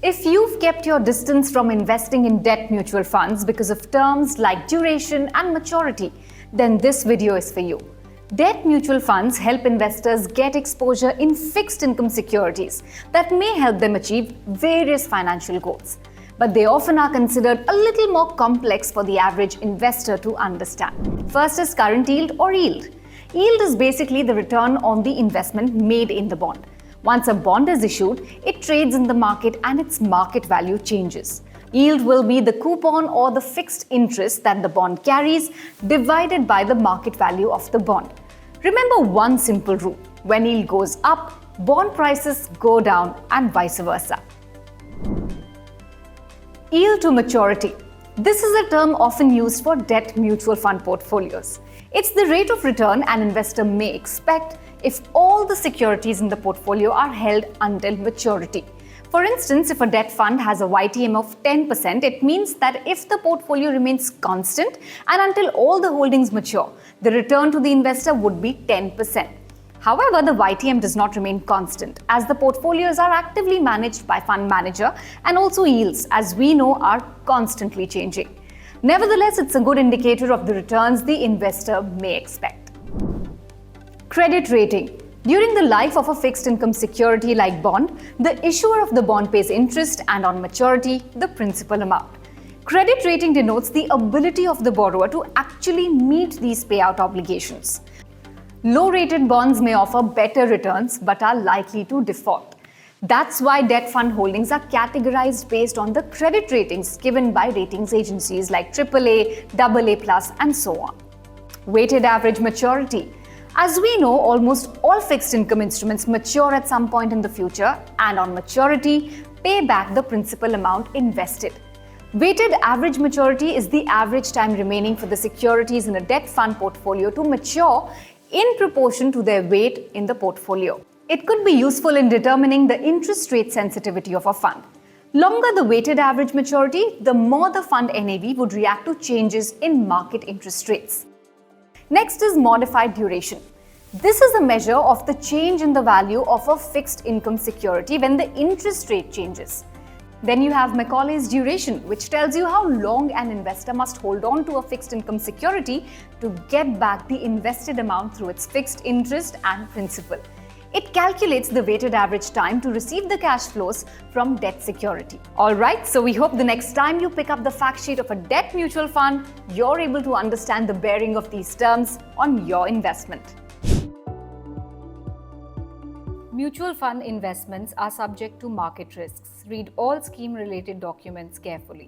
If you've kept your distance from investing in debt mutual funds because of terms like duration and maturity, then this video is for you. Debt mutual funds help investors get exposure in fixed income securities that may help them achieve various financial goals. But they often are considered a little more complex for the average investor to understand. First is current yield or yield. Yield is basically the return on the investment made in the bond. Once a bond is issued, it trades in the market and its market value changes. Yield will be the coupon or the fixed interest that the bond carries divided by the market value of the bond. Remember one simple rule: when yield goes up, bond prices go down and vice versa. Yield to maturity. This is a term often used for debt mutual fund portfolios. It's the rate of return an investor may expect if all the securities in the portfolio are held until maturity. For instance, if a debt fund has a YTM of 10%, it means that if the portfolio remains constant and until all the holdings mature, the return to the investor would be 10%. However, the YTM does not remain constant, as the portfolios are actively managed by fund manager, and also yields, as we know, are constantly changing. Nevertheless, it's a good indicator of the returns the investor may expect. Credit rating. During the life of a fixed income security like bond, the issuer of the bond pays interest and on maturity, the principal amount. Credit rating denotes the ability of the borrower to actually meet these payout obligations. Low-rated bonds may offer better returns but are likely to default. That's why debt fund holdings are categorized based on the credit ratings given by ratings agencies like AAA, AA+, and so on. Weighted average maturity. As we know, almost all fixed income instruments mature at some point in the future and on maturity, pay back the principal amount invested. Weighted average maturity is the average time remaining for the securities in a debt fund portfolio to mature in proportion to their weight in the portfolio. It could be useful in determining the interest rate sensitivity of a fund. Longer the weighted average maturity, the more the fund NAV would react to changes in market interest rates. Next is modified duration. This is a measure of the change in the value of a fixed income security when the interest rate changes. Then you have Macaulay's duration, which tells you how long an investor must hold on to a fixed income security to get back the invested amount through its fixed interest and principal. It calculates the weighted average time to receive the cash flows from debt security. Alright, so we hope the next time you pick up the fact sheet of a debt mutual fund, you're able to understand the bearing of these terms on your investment. Mutual fund investments are subject to market risks. Read all scheme-related documents carefully.